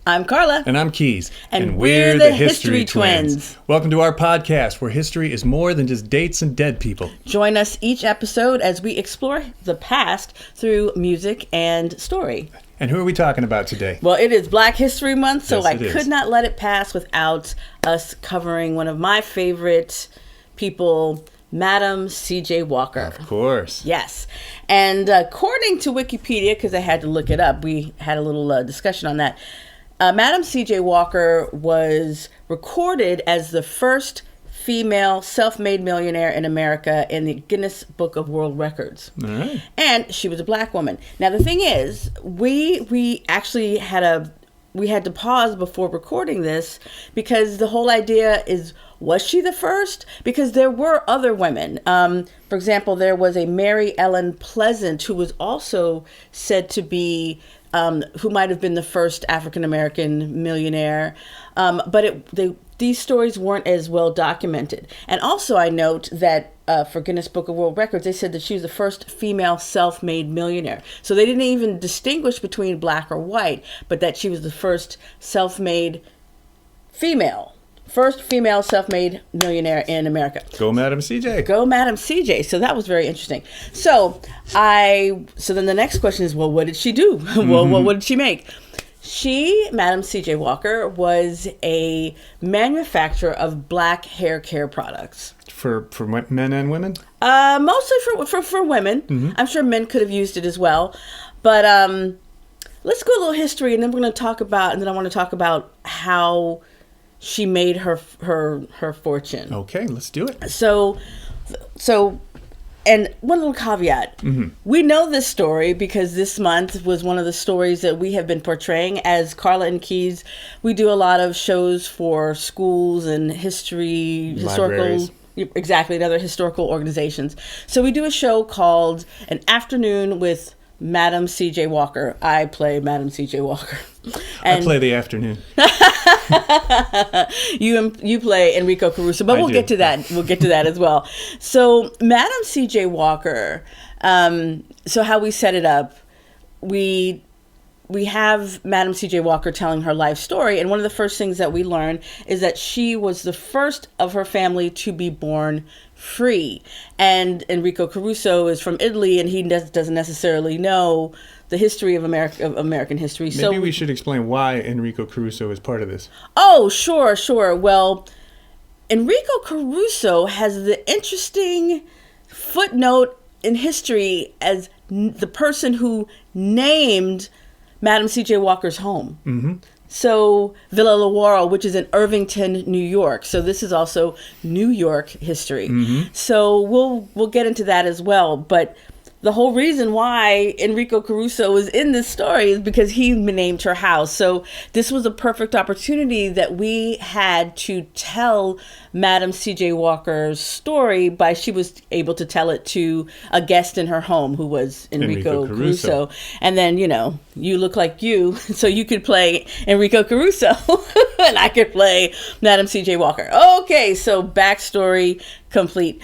I'm Carla. And I'm Keyes. And we're the History Twins. Welcome to our podcast where history is more than just dates and dead people. Join us each episode as we explore the past through music and story. And who are we talking about today? Well, it is Black History Month, so Yes, I it is. could not let it pass without us covering one of my favorite people, Madam C.J. Walker. Of course. Yes. And according to Wikipedia, because I had to look it up, we had a little discussion on that. Madam C.J. Walker was recorded as the first female self-made millionaire in America in the Guinness Book of World Records. All right. And she was a black woman. Now, the thing is, we actually had to pause before recording this because the whole idea is, was she the first? Because there were other women. For example, there was a Mary Ellen Pleasant who was also said to be who might have been the first African-American millionaire. But these stories weren't as well documented. And also I note that for Guinness Book of World Records, they said that she was the first female self-made millionaire. So they didn't even distinguish between black or white, but that she was the first self-made female self-made millionaire in America. Go Madam CJ. Go Madam CJ. So that was very interesting. So then the next question is, well, what did she do? Well, what did she make? Madam C.J. Walker, was a manufacturer of black hair care products. For men and women? Mostly for women. Mm-hmm. I'm sure men could have used it as well. But let's go a little history, and then I want to talk about how she made her fortune. Okay, let's do it. So, and one little caveat. Mm-hmm. We know this story because this month was one of the stories that we have been portraying as Carla and Keyes. We do a lot of shows for schools and Libraries. Exactly, and other historical organizations. So we do a show called An Afternoon with Madam C.J. Walker. I play Madam C.J. Walker. I play the afternoon. You play Enrico Caruso, but we'll get to that. We'll get to that as well. So Madam C.J. Walker, so how we set it up, we have Madam C.J. Walker telling her life story, and one of the first things that we learn is that she was the first of her family to be born free. And Enrico Caruso is from Italy, and he doesn't necessarily know the history of American history. Maybe we should explain why Enrico Caruso is part of this. Oh, sure. Well, Enrico Caruso has the interesting footnote in history as the person who named Madam C.J. Walker's home. Mm-hmm. So Villa Laurel, which is in Irvington, New York. So this is also New York history. Mm-hmm. So we'll get into that as well. But the whole reason why Enrico Caruso is in this story is because he named her house. So this was a perfect opportunity that we had to tell Madam C.J. Walker's story she was able to tell it to a guest in her home who was Enrico Caruso. And then, you look like you, so you could play Enrico Caruso and I could play Madam C.J. Walker. Okay, so backstory complete.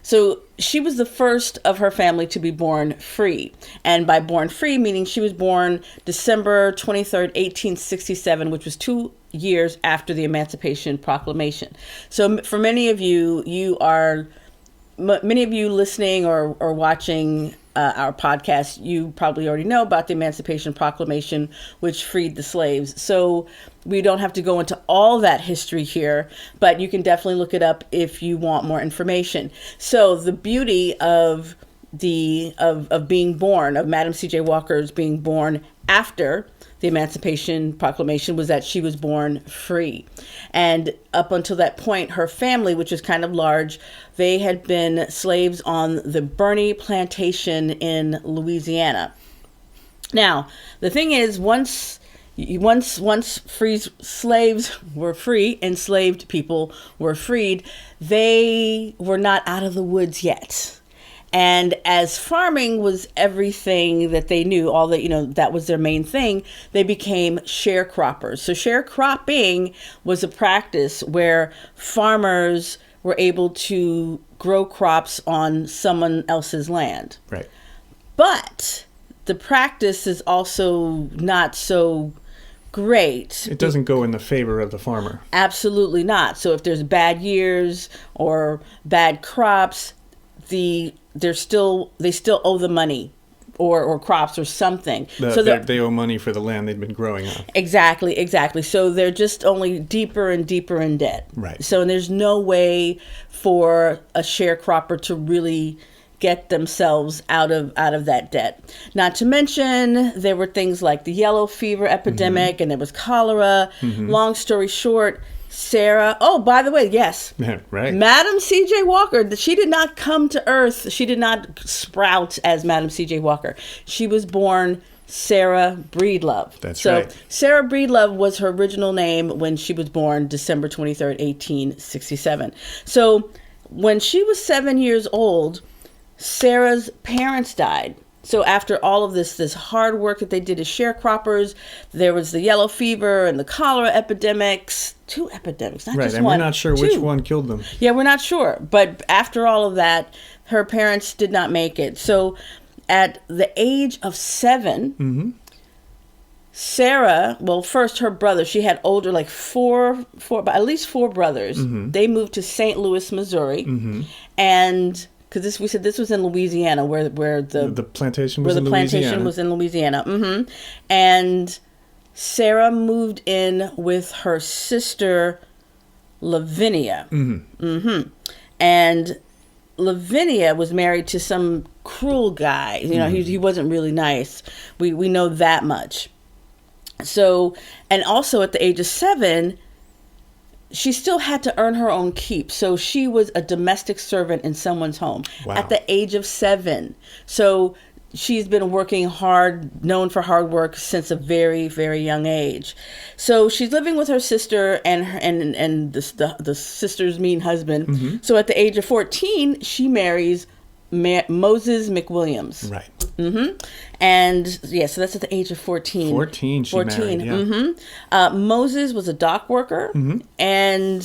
So she was the first of her family to be born free. And by born free, meaning she was born December 23rd, 1867, which was 2 years after the Emancipation Proclamation. So for many of you listening or watching our podcast, you probably already know about the Emancipation Proclamation, which freed the slaves. So we don't have to go into all that history here, but you can definitely look it up if you want more information. So the beauty of being born, of Madam C.J. Walker's being born after the Emancipation Proclamation, was that she was born free. And up until that point, her family, which was kind of large, they had been slaves on the Burney plantation in Louisiana. Now, the thing is, once free slaves were free, enslaved people were freed, they were not out of the woods yet. And as farming was everything that they knew, all that, that was their main thing, they became sharecroppers. So sharecropping was a practice where farmers were able to grow crops on someone else's land. Right. But the practice is also not so great. It doesn't go in the favor of the farmer. Absolutely not. So if there's bad years or bad crops, they still owe the money or crops or something. They owe money for the land they've been growing on. Exactly. So they're just only deeper and deeper in debt. Right. So there's no way for a sharecropper to really get themselves out of that debt. Not to mention, there were things like the yellow fever epidemic, and there was cholera. Long story short, Sarah, oh, by the way, yes. Right. Madam C.J. Walker, she did not come to Earth. She did not sprout as Madam C.J. Walker. She was born Sarah Breedlove. That's right. So Sarah Breedlove was her original name when she was born December 23rd, 1867. So when she was 7 years old, Sarah's parents died. So after all of this hard work that they did as sharecroppers, there was the yellow fever and the cholera epidemics. 2 epidemics, not just and one. We're not sure which one killed them. Yeah, we're not sure. But after all of that, her parents did not make it. So at the age of 7, Sarah, well, first her brother, she had older, like at least four brothers. They moved to St. Louis, Missouri. And because we said this was in Louisiana, where the plantation was in Louisiana. Plantation was in Louisiana. And Sarah moved in with her sister Lavinia. And Lavinia was married to some cruel guy. You know, he wasn't really nice. We know that much. So, and also at the age of 7, she still had to earn her own keep. So she was a domestic servant in someone's home at the age of 7. So she's been working hard, known for hard work since a very, very young age. So she's living with her sister and the sister's mean husband. So at the age of 14, she marries Moses McWilliams. Right. And yeah, so that's at the age of 14. 14, she married, Moses was a dock worker, and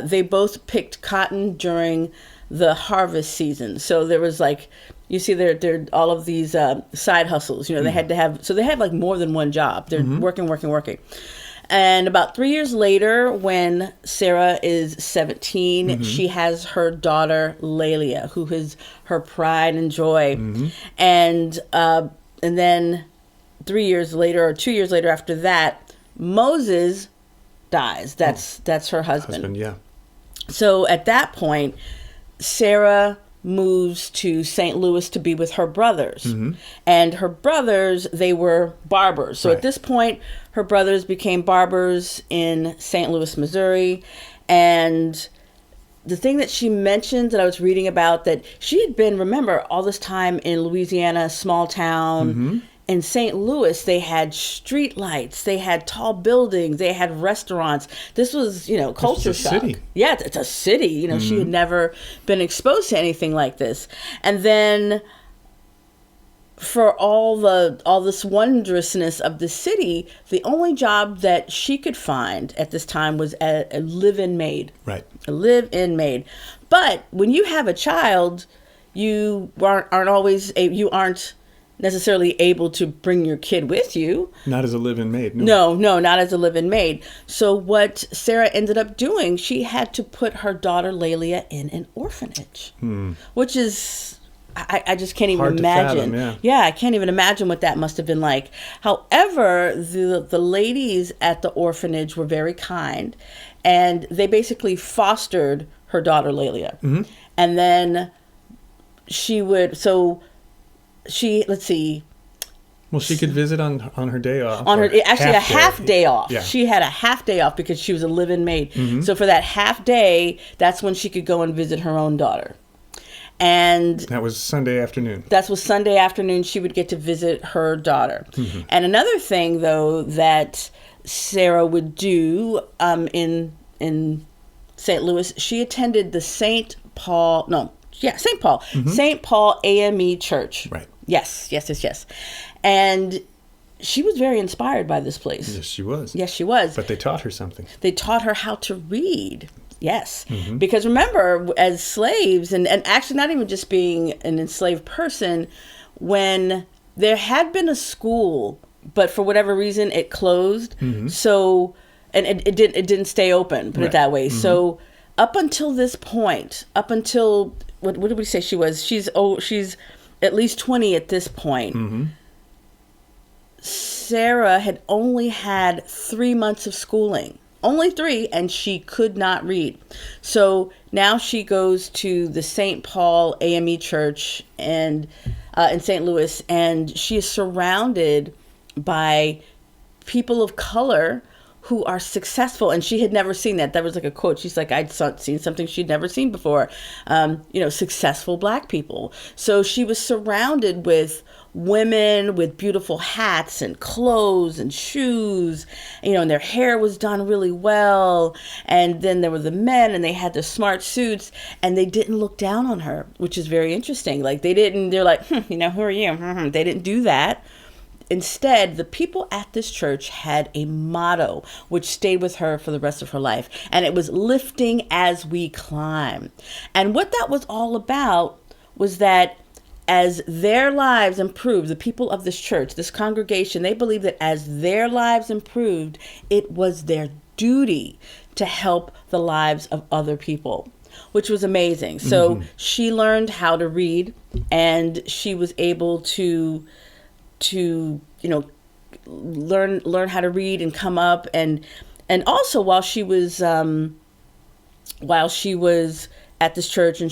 they both picked cotton during the harvest season. So there was like, you see there all of these side hustles. You know, they had to have, so they had like more than one job. They're working. And about 3 years later, when Sarah is 17, she has her daughter, Lelia, who is her pride and joy. And then 3 years later, or 2 years later after that, Moses dies. That's her husband. So at that point, Sarah moves to St. Louis to be with her brothers. And her brothers, they were barbers. So at this point, her brothers became barbers in St. Louis, Missouri. And the thing that she mentioned that I was reading about, that she had been, remember, all this time in Louisiana, small town. In St. Louis, they had street lights, they had tall buildings, they had restaurants. This was, culture shock. City. Yeah, it's a city. She had never been exposed to anything like this. And then for all this wondrousness of the city, the only job that she could find at this time was a live-in maid. Right. A live-in maid. But when you have a child, you aren't necessarily able to bring your kid with you. Not as a live-in maid. No, not as a live-in maid. So what Sarah ended up doing, she had to put her daughter Lelia in an orphanage, which is, I just can't even imagine. To fathom, I can't even imagine what that must have been like. However, the ladies at the orphanage were very kind, and they basically fostered her daughter Lelia. And then let's see. Well, she could visit on her day off. A half day off. Yeah. She had a half day off because she was a live-in maid. So for that half day, that's when she could go and visit her own daughter. And that was Sunday afternoon. That was Sunday afternoon. She would get to visit her daughter. And another thing, though, that Sarah would do in St. Louis, she attended the St. Paul AME Church. Right. Yes. And she was very inspired by this place. Yes, she was. But they taught her something. They taught her how to read. Yes. Because remember, as slaves, and actually not even just being an enslaved person, when there had been a school but for whatever reason, it closed. So, and it didn't stay open, put it that way. So up until this point, up until, what did we say she was? She's at least 20 at this point. Sarah had only had 3 months of schooling. Only 3, and she could not read. So now she goes to the St. Paul AME Church and in St. Louis, and she is surrounded by people of color who are successful, and she had never seen that. That was like a quote. She's like, I'd seen something she'd never seen before. Successful Black people. So she was surrounded with women with beautiful hats and clothes and shoes, and their hair was done really well. And then there were the men, and they had their smart suits, and they didn't look down on her, which is very interesting. Like they're like, who are you? They didn't do that. Instead, the people at this church had a motto which stayed with her for the rest of her life, and it was lifting as we climb. And what that was all about was that as their lives improved, the people of this church, this congregation, they believed that as their lives improved, it was their duty to help the lives of other people, which was amazing. So she learned how to read, and she was able to learn how to read and come up, and also while she was at this church, and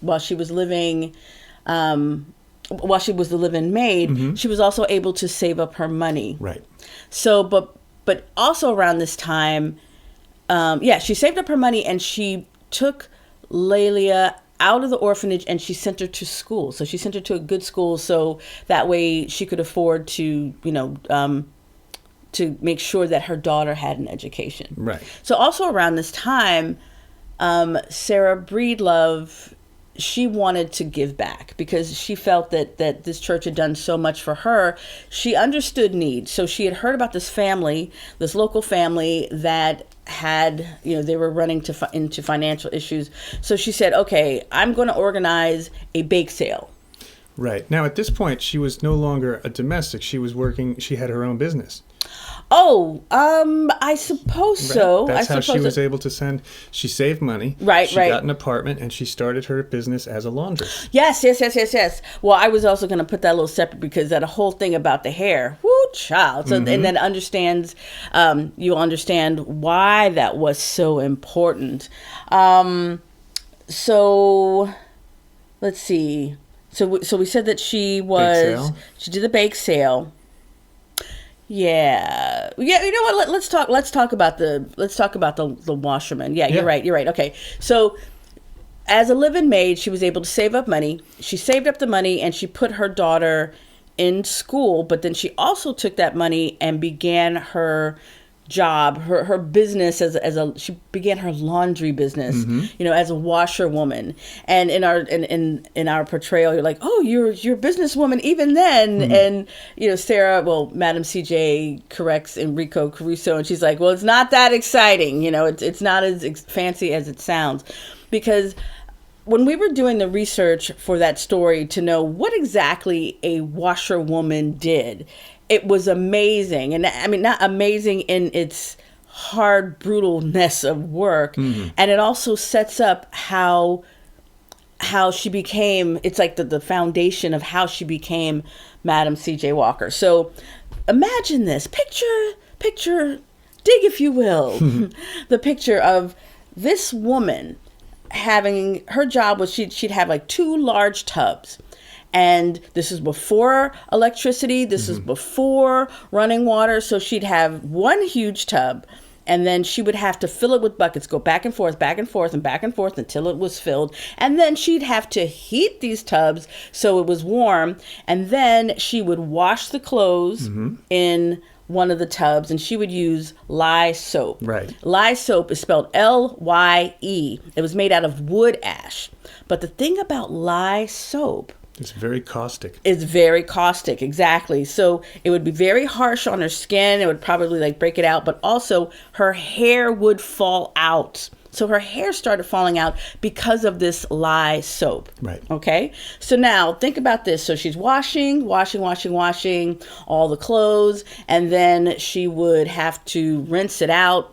while she was the live-in maid, she was also able to save up her money. Right. So, but also around this time, she saved up her money, and she took Lelia out of the orphanage, and she sent her to school. So she sent her to a good school, so that way she could afford to, to make sure that her daughter had an education. Right. So also around this time, Sarah Breedlove, she wanted to give back because she felt that this church had done so much for her. She understood need. So she had heard about this family, this local family that had, they were running into financial issues. So she said, okay, I'm going to organize a bake sale. Right. Now, at this point, she was no longer a domestic. She was working, she had her own business. Oh, I suppose so. That's how she was able to she saved money. Right, She got an apartment, and she started her business as a laundress. Yes. Well, I was also going to put that a little separate because that whole thing about the hair, whoo, child. So, and then you'll understand why that was so important. So, let's see. So we said that she did the bake sale. Yeah. You know what? Let's talk about the washerman. Yeah, you're right. Okay. So, as a live-in maid, she was able to save up money. She saved up the money, and she put her daughter in school. But then she also took that money and began her job, her business she began her laundry business, as a washerwoman. And in our portrayal, you're like, oh, you're a businesswoman even then. And Sarah, Madam CJ corrects Enrico Caruso, and she's like, well, it's not that exciting, it's not as fancy as it sounds. Because when we were doing the research for that story to know what exactly a washerwoman did, it was amazing. And I mean, not amazing in its hard brutalness of work. And it also sets up how she became, it's like the foundation of how she became Madam C.J. Walker. So imagine this, picture, dig if you will, the picture of this woman having, her job was she'd have like 2 large tubs. And this is before electricity. This is before running water. So she'd have one huge tub, and then she would have to fill it with buckets, go back and forth, and back and forth until it was filled. And then she'd have to heat these tubs so it was warm. And then she would wash the clothes in one of the tubs, and she would use lye soap. Right. Lye soap is spelled Lye. It was made out of wood ash. But the thing about lye soap, it's very caustic. It's very caustic, exactly. So it would be very harsh on her skin. It would probably break it out, but also her hair would fall out. So her hair started falling out because of this lye soap. Right. Okay. So now think about this. So she's washing all the clothes, and then she would have to rinse it out.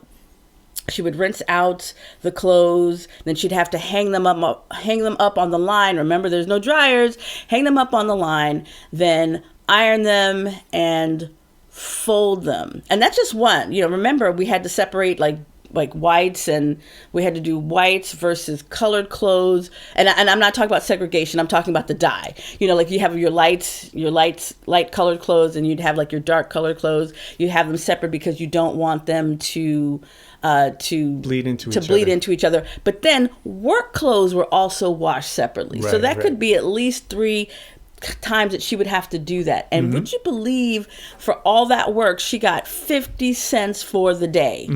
She would rinse out the clothes, then she'd have to hang them up on the line. Remember, there's no dryers. Hang them up on the line, then iron them and fold them. And that's just one. Remember, we had to separate like whites, and we had to do whites versus colored clothes. And I'm not talking about segregation. I'm talking about the dye. Like you have your light colored clothes, and you'd have like your dark colored clothes. You have them separate because you don't want them to bleed into each other. But then work clothes were also washed separately. So that could be at least 3 times that she would have to do that. And would you believe, for all that work, she got 50 cents for the day.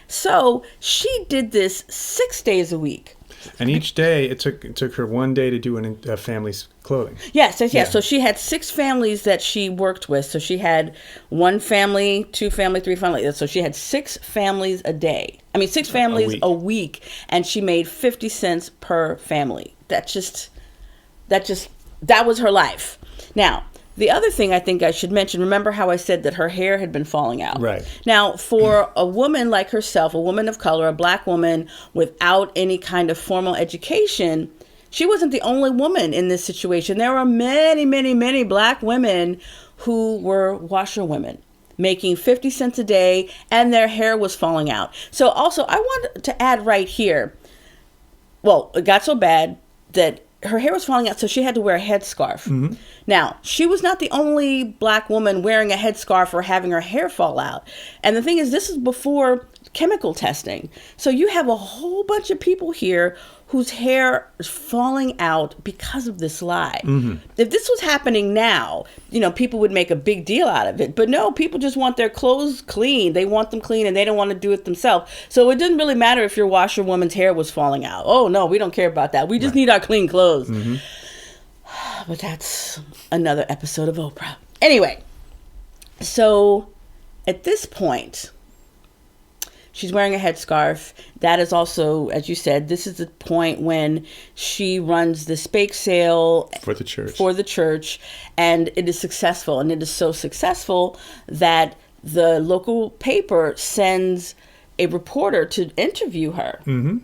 So she did this 6 days a week. And each day, it took her 1 day to do a family's clothing. Yes. So she had 6 families that she worked with. So she had 1 family, 2 family, 3 family. So she had 6 families a day. 6 families a week. And she made 50 cents per family. That was her life. Now, the other thing I think I should mention, remember how I said that her hair had been falling out? Right. Now, for a woman like herself, a woman of color, a black woman without any kind of formal education, she wasn't the only woman in this situation. There were many, many, many black women who were washerwomen, making 50 cents a day, and their hair was falling out. So also, I want to add right here, well, it got so bad that her hair was falling out, so she had to wear a headscarf. Now, she was not the only black woman wearing a headscarf or having her hair fall out. And the thing is, this is before chemical testing. So you have a whole bunch of people here whose hair is falling out because of this lye. If this was happening now, people would make a big deal out of it. But no, people just want their clothes clean. They want them clean, and they don't want to do it themselves. So it didn't really matter if your washerwoman's hair was falling out. Oh, no, we don't care about that. We just need our clean clothes. But that's another episode of Oprah. Anyway, so at this point, she's wearing a headscarf. That is also, as you said, this is the point when she runs this bake sale for the church. And it is successful. And it is so successful that the local paper sends a reporter to interview her.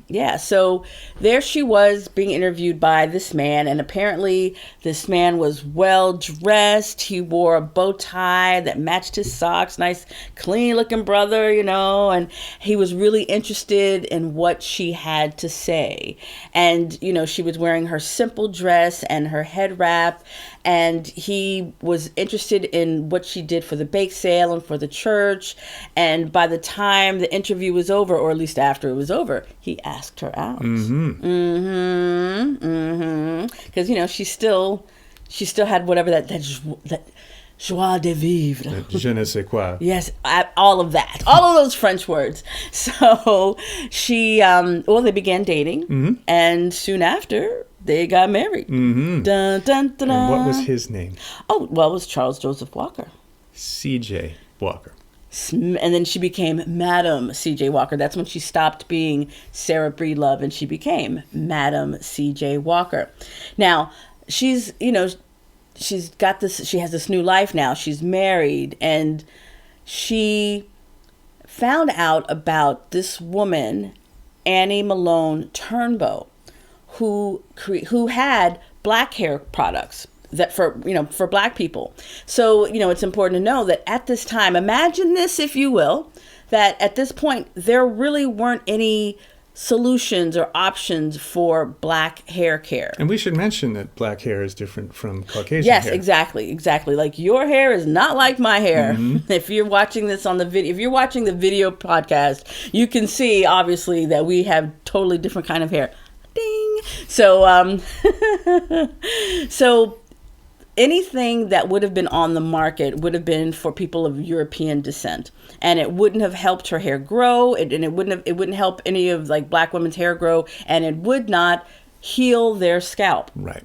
Yeah, so there she was being interviewed by this man, and apparently this man was well dressed. He wore a bow tie that matched his socks, nice clean looking brother, and he was really interested in what she had to say. And she was wearing her simple dress and her head wrap, and he was interested in what she did for the bake sale and for the church. And by the time the interview was over, or at least after it was over, he asked her out. Because she still had whatever that joie de vivre. Je ne sais quoi. Yes, all of that, all of those French words. So she, they began dating, and soon after they got married. Dun, dun, dun, dun. And what was his name? Oh, well, it was Charles Joseph Walker. C.J. Walker. And then she became Madam C.J. Walker. That's when she stopped being Sarah Breedlove and she became Madam C.J. Walker. Now, she's got this, she has this new life now. She's married, and she found out about this woman, Annie Malone Turnbow, who had black hair products that for black people. So, it's important to know that at this time, imagine this, if you will, that at this point, there really weren't any solutions or options for black hair care. And we should mention that black hair is different from Caucasian hair. Yes, exactly. Like, your hair is not like my hair. If you're watching this on the video, if you're watching the video podcast, you can see obviously that we have totally different kind of hair. Ding. So, so anything that would have been on the market would have been for people of European descent, and it wouldn't have helped her hair grow. It wouldn't help any of like black women's hair grow, and it would not heal their scalp. Right.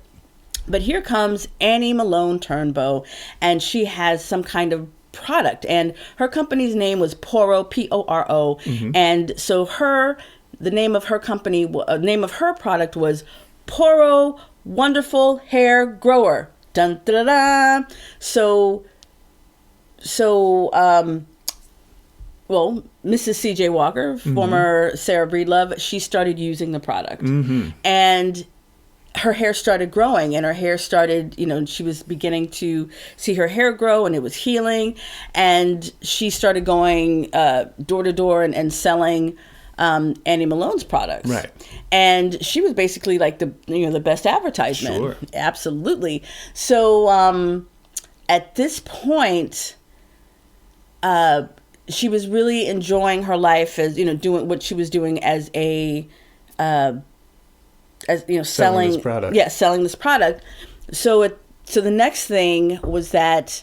But here comes Annie Malone Turnbow, and she has some kind of product, and her company's name was Poro, Poro, and so her the name of her company, name of her product was Poro Wonderful Hair Grower. Dun da da. So, well, Mrs. C.J. Walker, former Sarah Breedlove, she started using the product, and her hair started growing, and her hair started, she was beginning to see her hair grow, and it was healing, and she started going door to door and selling Annie Malone's products. Right. And she was basically like the best advertisement. Sure. Absolutely. So at this point, she was really enjoying her life as, doing what she was doing as selling this product. Yeah, selling this product. So the next thing was that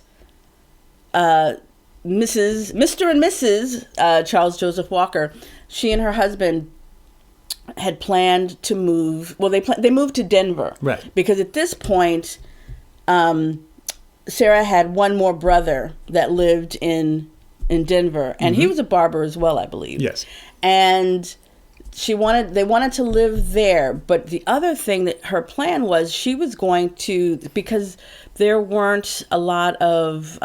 Mr. and Mrs. Charles Joseph Walker, she and her husband had planned to move. Well, they moved to Denver, right? Because at this point, Sarah had one more brother that lived in Denver, and he was a barber as well, I believe. Yes. And they wanted to live there, but the other thing that her plan was, she was going to, because there weren't a lot of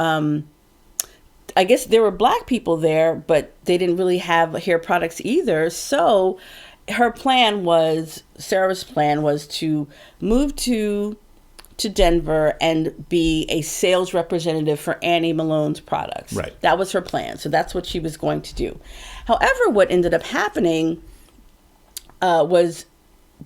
I guess there were black people there, but they didn't really have hair products either. So Sarah's plan was to move to Denver and be a sales representative for Annie Malone's products. Right. That was her plan. So that's what she was going to do. However, what ended up happening was,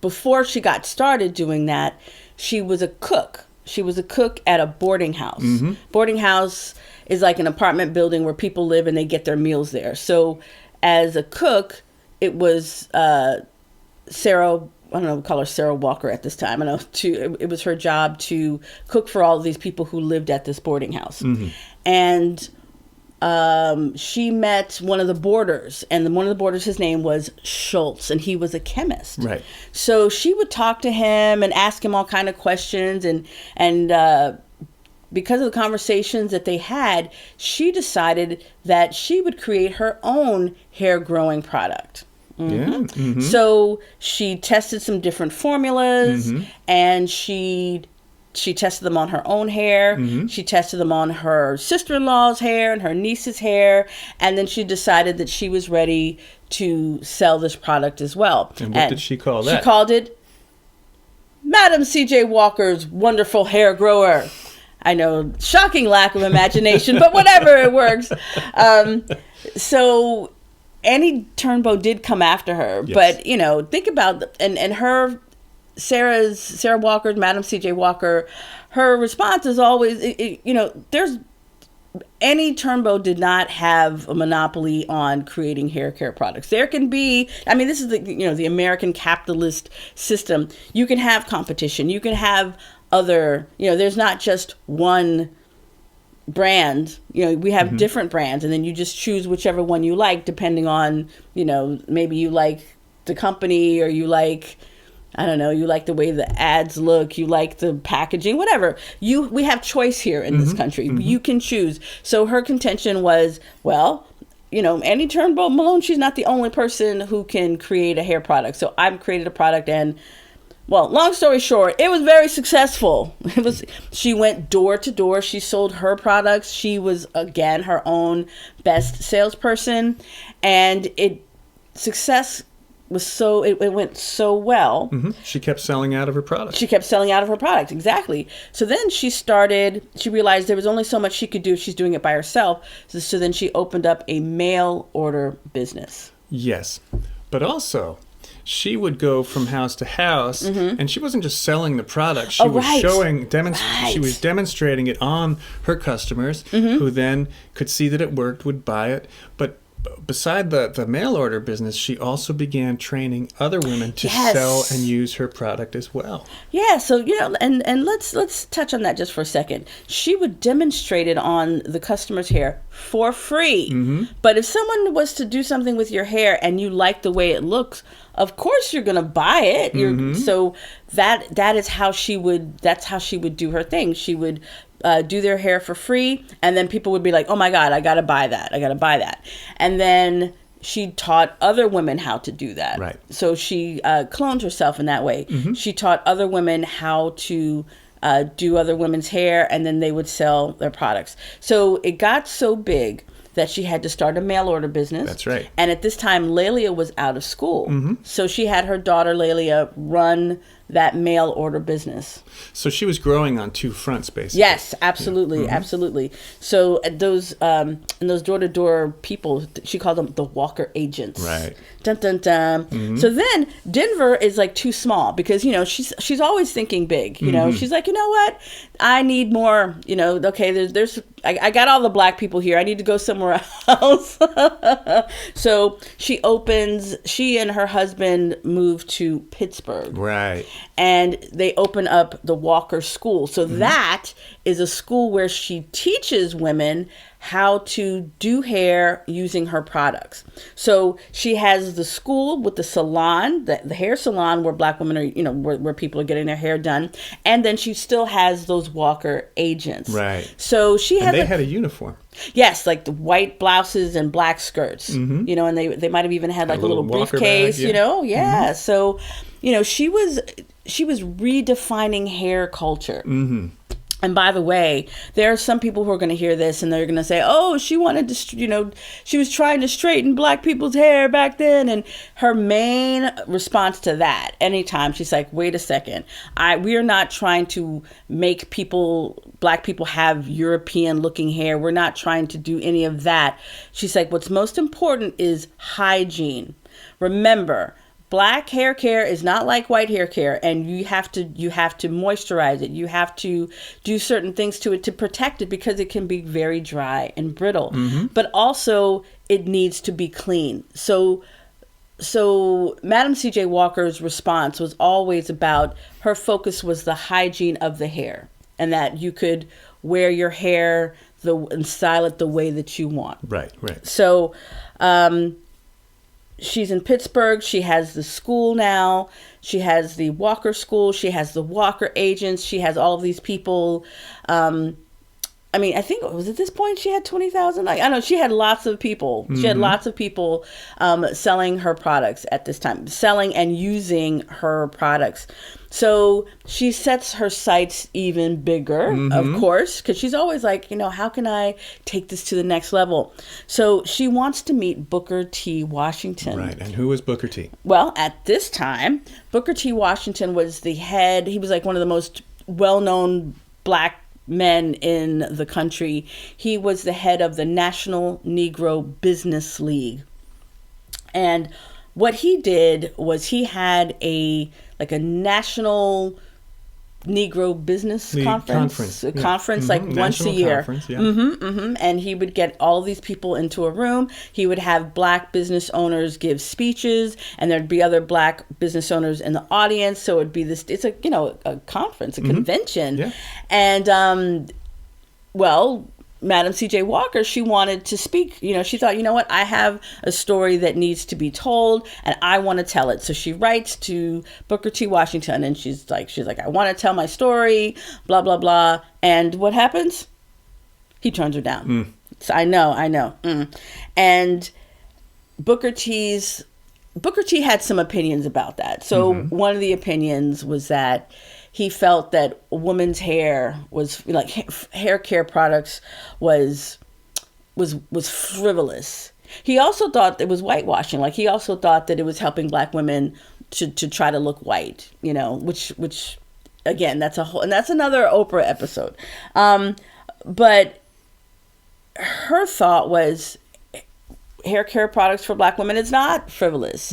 before she got started doing that, she was a cook. She was a cook at a boarding house. Boarding house is like an apartment building where people live and they get their meals there. So as a cook, it was Sarah, I don't know, we call her Sarah Walker at this time. It was her job to cook for all of these people who lived at this boarding house. And she met one of the boarders, and one of the boarders, his name was Schultz, and he was a chemist. Right. So she would talk to him and ask him all kind of questions, and because of the conversations that they had, she decided that she would create her own hair growing product. Yeah. So she tested some different formulas, and she tested them on her own hair. She tested them on her sister-in-law's hair and her niece's hair. And then she decided that she was ready to sell this product as well. And what did she call that? She called it Madam C.J. Walker's Wonderful Hair Grower. I know, shocking lack of imagination, but whatever, it works. So Annie Turnbow did come after her. Yes. But, think about, and her... Sarah Walker, Madam C.J. Walker, her response is always, Annie Turnbow did not have a monopoly on creating hair care products. There can be, this is the American capitalist system. You can have competition. You can have other, there's not just one brand. We have different brands, and then you just choose whichever one you like, depending on, maybe you like the company, or you like, I don't know, you like the way the ads look, you like the packaging, whatever. We have choice here in this country. You can choose. So her contention was, well, Annie Turnbow Malone, she's not the only person who can create a hair product. So I've created a product, and, well, long story short, it was very successful. She went door to door. She sold her products. She was, again, her own best salesperson, and success was it went so well. She kept selling out of her product. Exactly. So then she realized there was only so much she could do if she's doing it by herself. So then she opened up a mail order business. Yes. But also, she would go from house to house, and she wasn't just selling the product. She was she was demonstrating it on her customers, who then could see that it worked, would buy it. But beside the mail order business, she also began training other women to sell and use her product as well. Yeah, so and let's touch on that just for a second. She would demonstrate it on the customer's hair for free. But if someone was to do something with your hair and you like the way it looks, of course you're going to buy it. So that's how she would do her thing. She would do their hair for free, and then people would be like, oh my God, I gotta buy that. And then she taught other women how to do that. Right. So she cloned herself in that way. She taught other women how to do other women's hair, and then they would sell their products. So it got so big that she had to start a mail order business. That's right. And at this time, Lelia was out of school. So she had her daughter, Lelia, run that mail order business. So she was growing on two fronts, basically. Yes, absolutely, absolutely. So those door-to-door people, she called them the walker agents. Right. Dun dun dun. So then Denver is like too small because she's always thinking big. She's like, you know what? I need more. Okay, there's I got all the black people here. I need to go somewhere else. So she and her husband moved to Pittsburgh. Right. And they open up the Walker School. So that is a school where she teaches women how to do hair using her products. So she has the school with the salon, the hair salon where black women are, where people are getting their hair done. And then she still has those Walker agents. Right. So she had... They had a uniform. Yes, like the white blouses and black skirts, and they might have even had like a little briefcase, bag, yeah. So, she was redefining hair culture. And by the way, there are some people who are going to hear this and they're going to say, oh, she wanted to, she was trying to straighten black people's hair back then. And her main response to that, anytime she's like, wait a second, we are not trying to make black people have European looking hair. We're not trying to do any of that. She's like, what's most important is hygiene. Remember, black hair care is not like white hair care, and you have to moisturize it. You have to do certain things to it to protect it because it can be very dry and brittle. But also it needs to be clean. So Madam C.J. Walker's response was always about, her focus was the hygiene of the hair, and that you could wear your hair and style it the way that you want. Right. So she's in Pittsburgh. She has the school now. She has the Walker School. She has the Walker agents. She has all of these people. I think it was at this point she had 20,000. I don't know. She had lots of people. She had lots of people selling her products at this time, selling and using her products. So she sets her sights even bigger, of course, because she's always like, how can I take this to the next level? So she wants to meet Booker T. Washington. Right. And who was Booker T? Well, at this time, Booker T. Washington was the head. He was like one of the most well-known black men in the country. He was the head of the National Negro Business League. And what he did was he had a national Negro business conference like once a year. And he would get all these people into a room. He would have black business owners give speeches, and there'd be other black business owners in the audience. So it'd be it's a conference, a convention. Yeah. And Madam C.J. Walker, she wanted to speak. She thought, what? I have a story that needs to be told, and I want to tell it. So she writes to Booker T. Washington, and she's like, I want to tell my story, blah, blah, blah. And what happens? He turns her down. So I know. And Booker T had some opinions about that. So one of the opinions was that he felt that a woman's hair was like hair care products was frivolous. He also thought it was whitewashing. Like he also thought that it was helping black women to try to look white, which again, that's another Oprah episode. But her thought was hair care products for black women, it's not frivolous.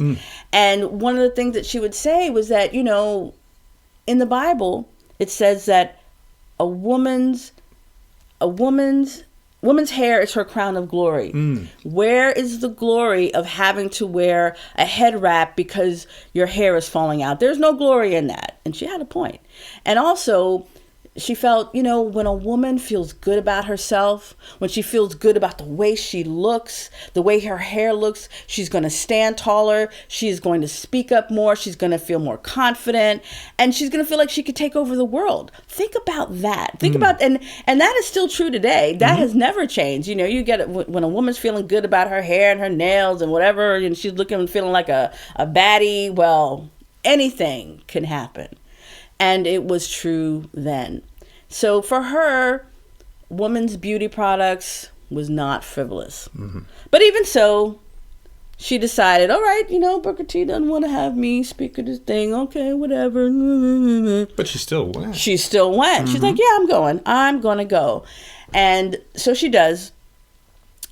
And one of the things that she would say was that, in the Bible, it says that a woman's hair is her crown of glory. Where is the glory of having to wear a head wrap because your hair is falling out? There's no glory in that. And she had a point. And also, she felt, when a woman feels good about herself, when she feels good about the way she looks, the way her hair looks, she's going to stand taller. She's going to speak up more. She's going to feel more confident, and she's going to feel like she could take over the world. Think about that. Think about, and that is still true today. That has never changed. You get it when a woman's feeling good about her hair and her nails and whatever, and she's looking and feeling like a baddie. Well, anything can happen. And it was true then. So for her, women's beauty products was not frivolous. But even so, she decided, all right, Booker T doesn't want to have me speak of this thing. Okay, whatever. But she still went. She's like, yeah, I'm going to go. And so she does.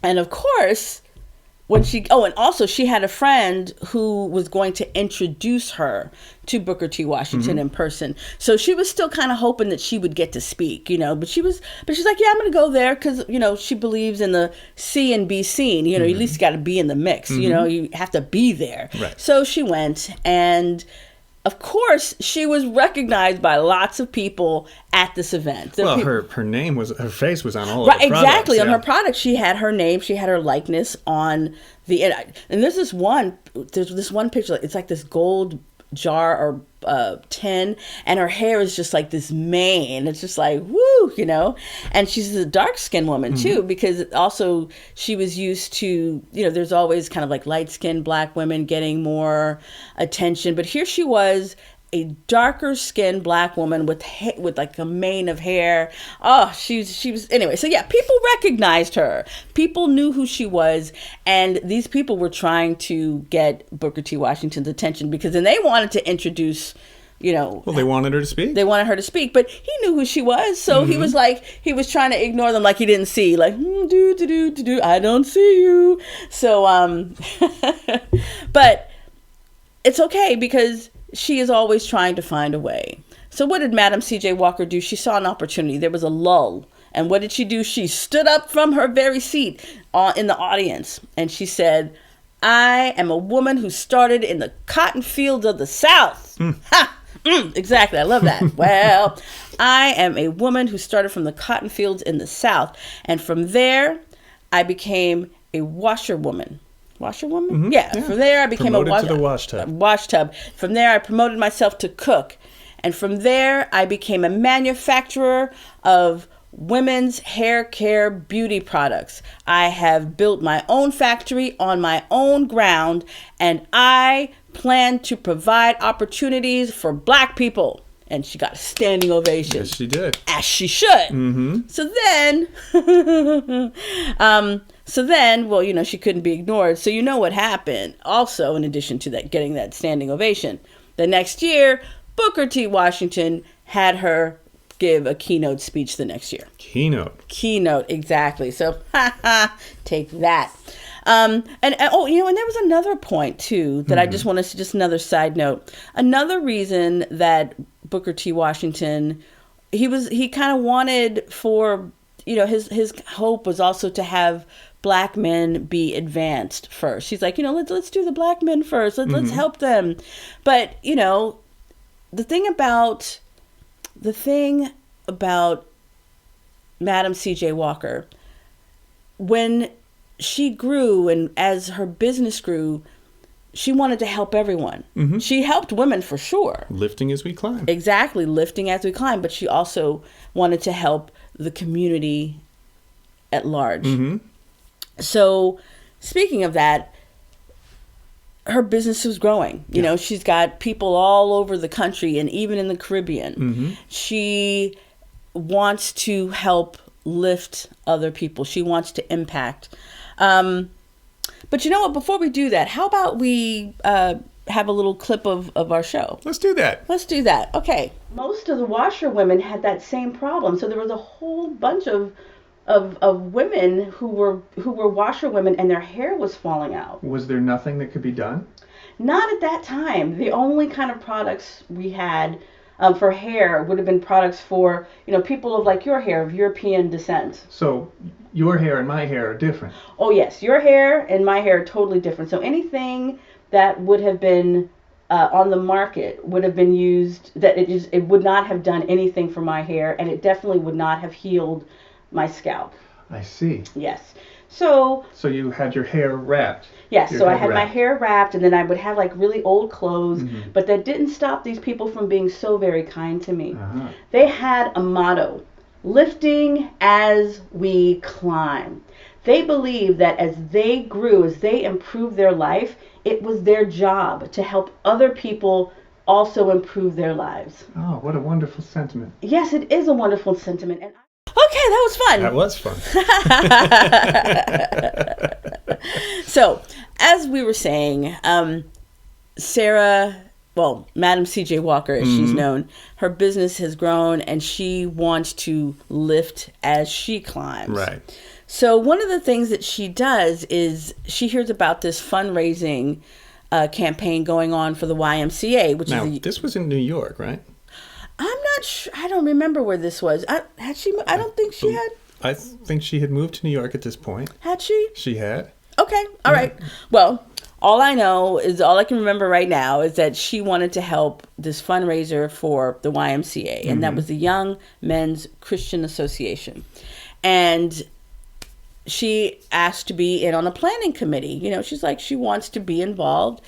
And of course, and also she had a friend who was going to introduce her to Booker T. Washington in person. So she was still kind of hoping that she would get to speak, but she's like, yeah, I'm going to go there because, she believes in the see and be seen. At least got to be in the mix. You have to be there. Right. So she went, and of course, she was recognized by lots of people at this event. Her face was on all of the products. Exactly. Yeah. On her product, she had her name, she had her likeness on and there's this one picture, it's like this gold jar or tin, and her hair is just like this mane. It's just like, woo, and she's a dark-skinned woman too, because also she was used to, there's always kind of like light-skinned black women getting more attention, but here she was, a darker skinned black woman with like a mane of hair. Oh, she was anyway. So yeah, people recognized her. People knew who she was, and these people were trying to get Booker T. Washington's attention because then they wanted to introduce. Well, they wanted her to speak. They wanted her to speak, but he knew who she was, so he was trying to ignore them, like he didn't see, like I don't see you. So but it's okay because she is always trying to find a way. So what did Madam C.J. Walker do? She saw an opportunity. There was a lull. And what did she do? She stood up from her very seat in the audience. And she said, I am a woman who started in the cotton fields of the South. Exactly. I love that. Well, I am a woman who started from the cotton fields in the South. And from there, I became a washerwoman. Washerwoman? Yeah. From there, I became to the wash tub. From there, I promoted myself to cook. And from there, I became a manufacturer of women's hair care beauty products. I have built my own factory on my own ground, and I plan to provide opportunities for black people. And she got a standing ovation. Yes, she did. As she should. So then, well, she couldn't be ignored. So what happened? Also, in addition to that, getting that standing ovation, the next year, Booker T. Washington had her give a keynote speech the next year. Keynote, exactly. So, take that. And there was another point too that I just wanted to, just another side note. Another reason that Booker T. Washington, he kind of wanted for, his hope was also to have black men be advanced first. She's like, let's do the black men first. Let's help them. But, the thing about Madam C.J. Walker, when she grew and as her business grew, she wanted to help everyone. She helped women for sure. Lifting as we climb. Exactly, lifting as we climb. But she also wanted to help the community at large. So, speaking of that, her business was growing. She's got people all over the country and even in the Caribbean. She wants to help lift other people. She wants to impact. But you know what? Before we do that, how about we have a little clip of our show? Let's do that. Okay. Most of the washerwomen had that same problem. So there was a whole bunch of women who were washerwomen, and their hair was falling out. Was there nothing that could be done? Not at that time. The only kind of products we had for hair would have been products for people of like your hair, of European descent. So your hair and my hair are different. Oh yes, your hair and my hair are totally different. So anything that would have been on the market would have been used, that it would not have done anything for my hair, and it definitely would not have healed my scalp. I see. Yes. So you had your hair wrapped. Yes, so I had my hair wrapped, and then I would have like really old clothes, but that didn't stop these people from being so very kind to me. They had a motto, lifting as we climb. They believed that as they grew, as they improved their life, it was their job to help other people also improve their lives. Oh, what a wonderful sentiment. Yes, it is a wonderful sentiment. And okay, that was fun. That was fun. So, as we were saying, Sarah, well, Madam C.J. Walker, as she's known, her business has grown, and she wants to lift as she climbs. Right. So one of the things that she does is she hears about this fundraising campaign going on for the YMCA, which this was in New York, right? I'm not sure. I don't remember where this was. I don't think she had. I think she had moved to New York at this point. Had she? She had. Okay. All right. Well, all I can remember right now is that she wanted to help this fundraiser for the YMCA, and that was the Young Men's Christian Association. And she asked to be in on a planning committee. You know, she's like, she wants to be involved.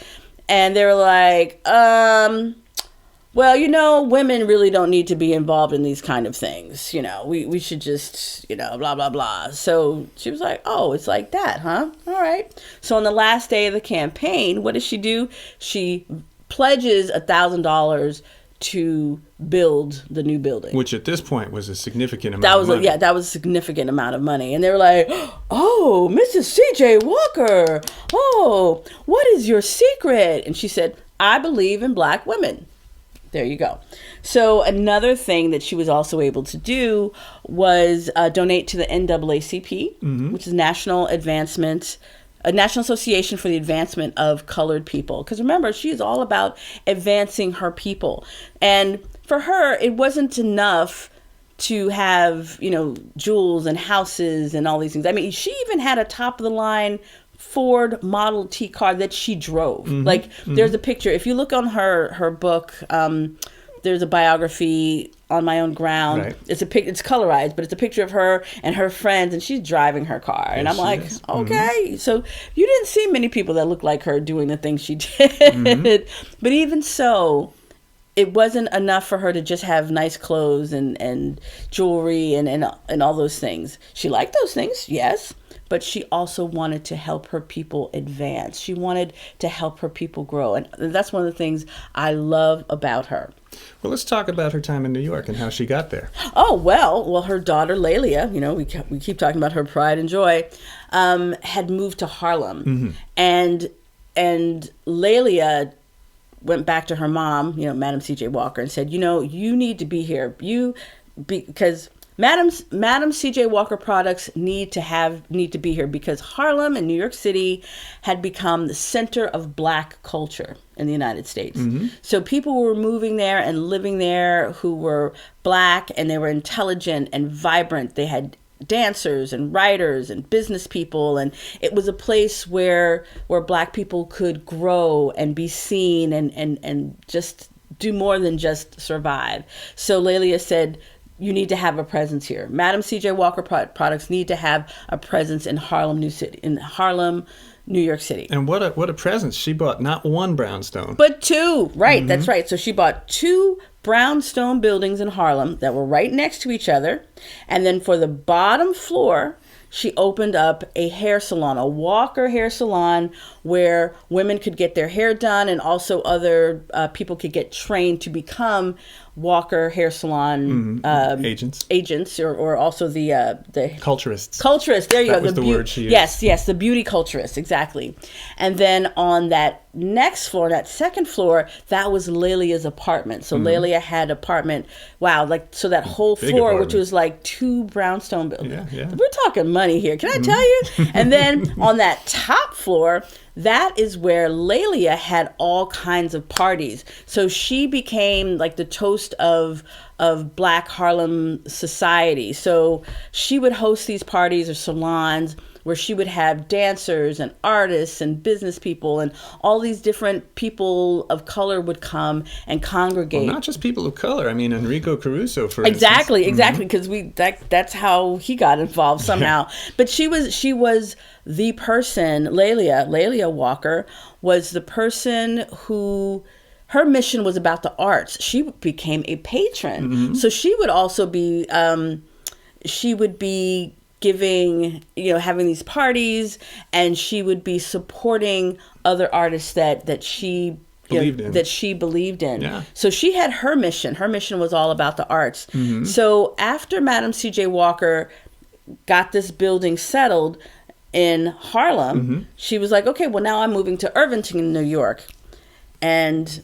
And they were like, well, you know, women really don't need to be involved in these kind of things. You know, we should just, you know, blah, blah, blah. So she was like, oh, it's like that, huh? All right. So on the last day of the campaign, what does she do? She pledges $1,000 to build the new building, which at this point was a significant amount of money. That was a significant amount of money. And they were like, oh, Mrs. C.J. Walker, oh, what is your secret? And she said, I believe in black women. There you go. So another thing that she was also able to do was donate to the NAACP, which is National Association for the Advancement of Colored People. Because remember, she is all about advancing her people. And for her, it wasn't enough to have, you know, jewels and houses and all these things. I mean, she even had a top-of-the-line Ford Model T car that she drove. There's a picture. If you look on her book, there's a biography, On My Own Ground. Right. It's colorized, but it's a picture of her and her friends, and she's driving her car. Yes, and I'm like, okay. So you didn't see many people that look like her doing the things she did. But even so, it wasn't enough for her to just have nice clothes and jewelry and all those things. She liked those things, yes. But she also wanted to help her people advance. She wanted to help her people grow. And that's one of the things I love about her. Well, let's talk about her time in New York and how she got there. Oh, well, her daughter, Lelia, you know, we keep talking about her pride and joy, had moved to Harlem. And Lelia went back to her mom, you know, Madam C.J. Walker, and said, you know, you need to be here. Because Madam C.J. Walker products need to be here, because Harlem and New York City had become the center of black culture in the United States. So people were moving there and living there who were black, and they were intelligent and vibrant. They had dancers and writers and business people, and it was a place where black people could grow and be seen and just do more than just survive. So Lelia said, you need to have a presence here. Madam C.J. Walker products need to have a presence in Harlem, New York City. And what a presence. She bought not one brownstone, but two. Right, that's right. So she bought 2 brownstone buildings in Harlem that were right next to each other. And then for the bottom floor, she opened up a hair salon, a Walker hair salon, where women could get their hair done, and also other people could get trained to become Walker hair salon agents, or also the culturists. Culturists, there you go. That was the word she used. Yes, the beauty culturists, exactly. And then on that next floor, that second floor, that was Lelia's apartment. So Lelia had apartment. Wow, so that whole floor, apartment, which was like 2 brownstone buildings. Yeah. We're talking money here. Can I tell you? And then on that top floor, that is where Lelia had all kinds of parties. So she became like the toast of Black Harlem society. So she would host these parties or salons where she would have dancers and artists and business people, and all these different people of color would come and congregate. Well, not just people of color. I mean, Enrico Caruso, for exactly, instance. because that's how he got involved somehow. But she was the person. Lelia Walker was the person who. Her mission was about the arts. She became a patron. So she would also be, giving, having these parties, and she would be supporting other artists that she believed in. Yeah. So she had her mission. Her mission was all about the arts. So after Madam C.J. Walker got this building settled in Harlem, she was like, okay, well, now I'm moving to Irvington, New York. And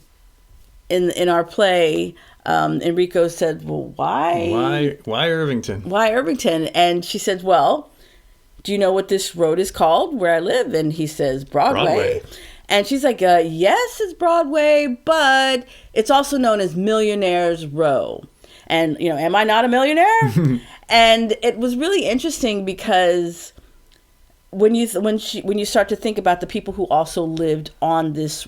in our play, Enrico said, well, why Irvington? Why Irvington? And she said, well, do you know what this road is called where I live? And he says, Broadway. And she's like, yes, it's Broadway, but it's also known as Millionaire's Row. And, am I not a millionaire? And it was really interesting because when you start to think about the people who also lived on this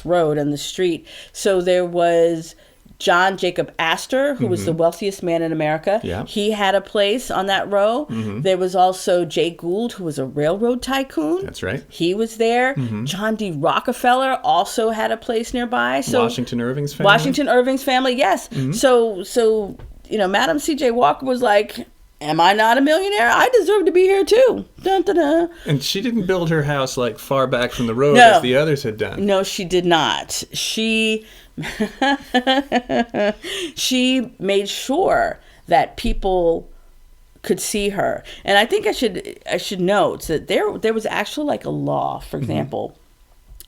road, on the street. So there was John Jacob Astor, who was the wealthiest man in America. Yeah. He had a place on that row. There was also Jay Gould, who was a railroad tycoon. That's right. He was there. John D. Rockefeller also had a place nearby. So Washington Irving's family, yes. So Madam C.J. Walker was like, am I not a millionaire? I deserve to be here too. Dun, dun, dun. And she didn't build her house like far back from the road as the others had done. No, she did not. She made sure that people could see her. And I think I should note that there was actually like a law, for example,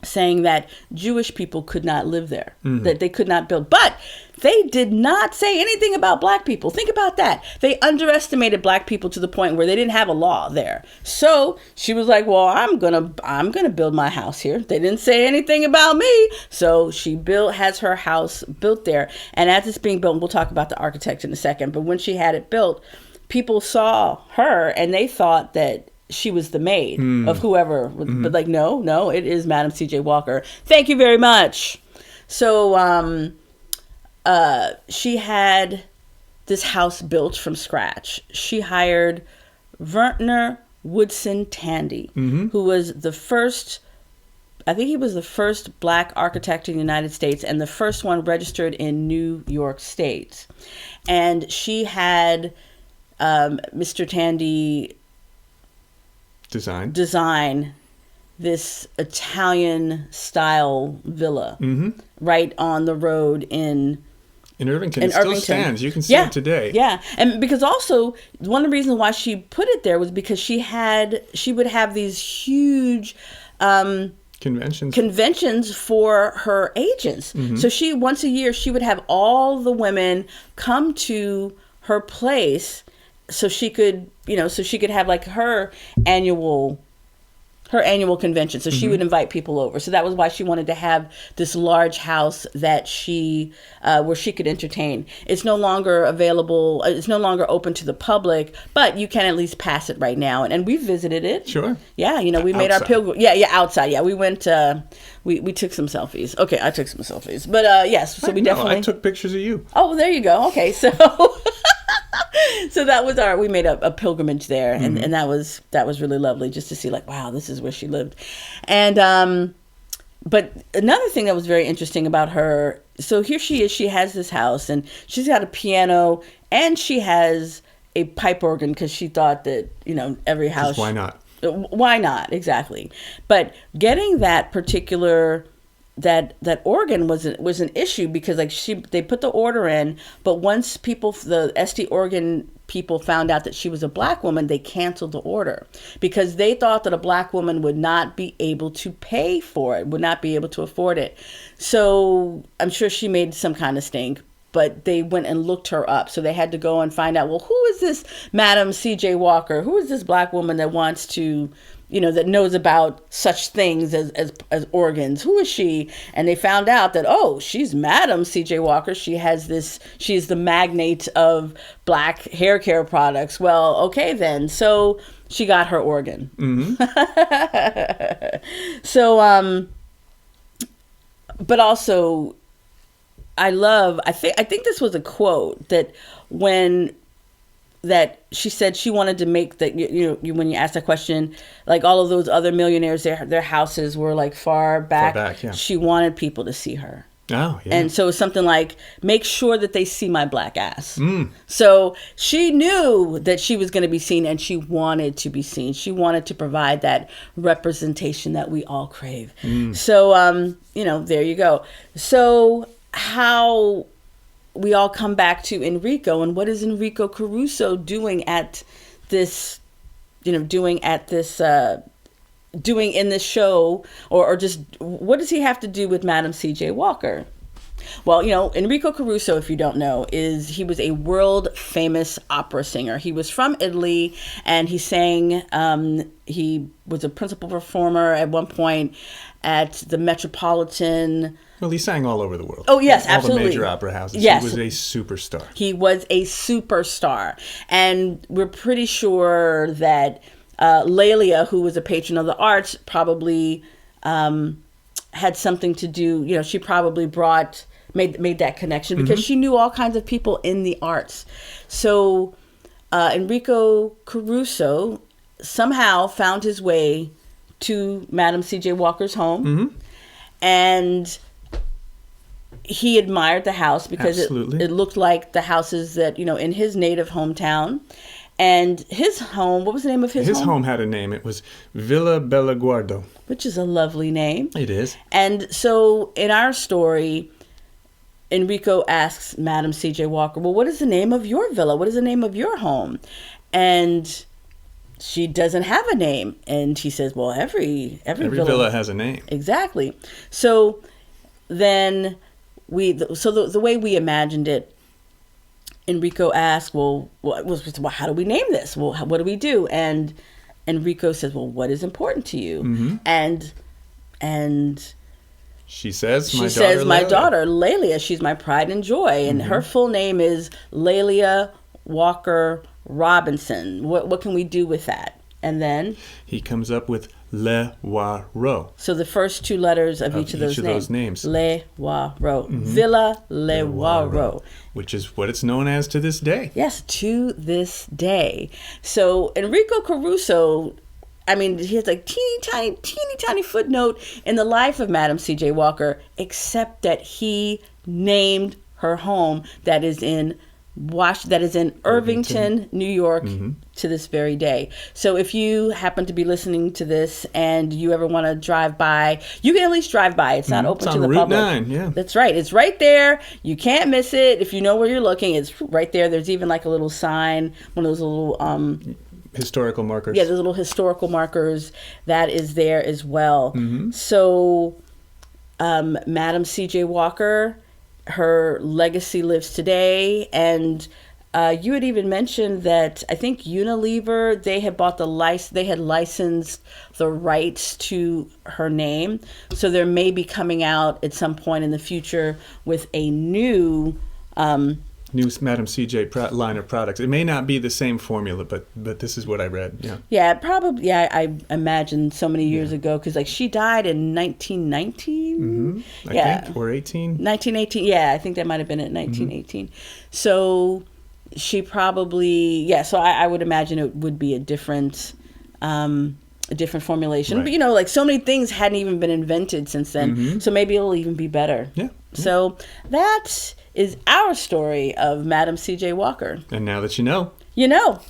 saying that Jewish people could not live there, that they could not build. But they did not say anything about black people. Think about that. They underestimated black people to the point where they didn't have a law there. So she was like, well, I'm gonna build my house here. They didn't say anything about me. So she has her house built there. And as it's being built, we'll talk about the architect in a second, but when she had it built, people saw her and they thought that she was the maid of whoever, but like, no, it is Madam C.J. Walker. Thank you very much. So she had this house built from scratch. She hired Verner Woodson Tandy, who was the first, I think he was the first black architect in the United States and the first one registered in New York State. And she had Mr. Tandy design this Italian style villa right on the road in Irvington. It still stands. You can see it today. Yeah. And because also one of the reasons why she put it there was because she would have these huge conventions for her agents. So once a year she would have all the women come to her place so she could have like her annual convention. So she would invite people over. So that was why she wanted to have this large house that where she could entertain. It's no longer available. It's no longer open to the public, but you can at least pass it right now. And we visited it. Sure. Yeah. We made our pilgrim. Yeah. Outside. Yeah. We went, we took some selfies. Okay. I took some selfies, but yes. So I took pictures of you. Oh, well, there you go. Okay. So. So that was we made a pilgrimage there, and that was really lovely just to see, like, wow, this is where she lived. And but another thing that was very interesting about her, so here she is, she has this house and she's got a piano and she has a pipe organ because she thought that, every house. Why not? Why not? Exactly. But getting that particular that organ was an issue because they put the order in, but once the SD organ people found out that she was a black woman, they canceled the order because they thought that a black woman would not be able to pay for it, would not be able to afford it. So I'm sure she made some kind of stink, but they went and looked her up. So they had to go and find out, well, who is this Madam C.J. Walker? Who is this black woman that wants to, that knows about such things as organs? Who is she? And they found out that, oh, she's Madam C.J. Walker. She's the magnate of black hair care products. Well, okay then. So she got her organ. Mm-hmm. So, but also, I think this was a quote that she said she wanted to make that, when you asked that question, like all of those other millionaires, their houses were like far back. Yeah. She wanted people to see her. Oh, yeah. And so it's something like, make sure that they see my black ass. Mm. So she knew that she was going to be seen, and she wanted to be seen. She wanted to provide that representation that we all crave. Mm. So, there you go. So how we all come back to Enrico, and what is Enrico Caruso doing at this, doing in this show, or just what does he have to do with Madam C.J. Walker? Well, Enrico Caruso, if you don't know, he was a world famous opera singer. He was from Italy, and he sang, he was a principal performer at one point at the Metropolitan. Well, he sang all over the world. Oh, yes, all absolutely. All the major opera houses. Yes. He was a superstar. He was a superstar. And we're pretty sure that Lelia, who was a patron of the arts, probably had something to do. She probably made that connection because she knew all kinds of people in the arts. So Enrico Caruso somehow found his way to Madam C.J. Walker's home, and he admired the house because it looked like the houses that, in his native hometown. And his home, what was the name of his home? His home had a name. It was Villa Belleguardo. Which is a lovely name. It is. And so in our story, Enrico asks Madam C.J. Walker, well, what is the name of your villa? What is the name of your home? And she doesn't have a name. And he says, well, every villa has a name. Exactly. So then the way we imagined it, Enrico asked, well, how do we name this? Well, what do we do? And Enrico says, well, what is important to you? Mm-hmm. And she says, my daughter, Lelia, she's my pride and joy. And her full name is Lelia Walker Robinson. What can we do with that? And then he comes up with Le Waro. So the first two letters of each of those names. Le Waro. Villa Le Waro. Which is what it's known as to this day. Yes, to this day. So Enrico Caruso, he has like teeny tiny footnote in the life of Madam C.J. Walker, except that he named her home that is in Irvington, New York, to this very day. So if you happen to be listening to this and you ever want to drive by, you can at least drive by. It's not open to the Route public. 9, yeah. That's right. It's right there. You can't miss it. If you know where you're looking, it's right there. There's even like a little sign, one of those little historical markers. Yeah, the little historical markers that is there as well. So Madam C.J. Walker, her legacy lives today, and you had even mentioned that I think Unilever, they had bought they had licensed the rights to her name, so there may be coming out at some point in the future with a new Madam CJ line of products. It may not be the same formula, but this is what I read. Yeah, probably. Yeah, I imagine so many years ago, because she died in 1919. I think, or 18. 1918. Yeah, I think that might have been at 1918. So she probably So I would imagine it would be a different formulation. Right. But so many things hadn't even been invented since then. So maybe it'll even be better. Yeah. So that is our story of Madam C.J. Walker. And now that you know. You know.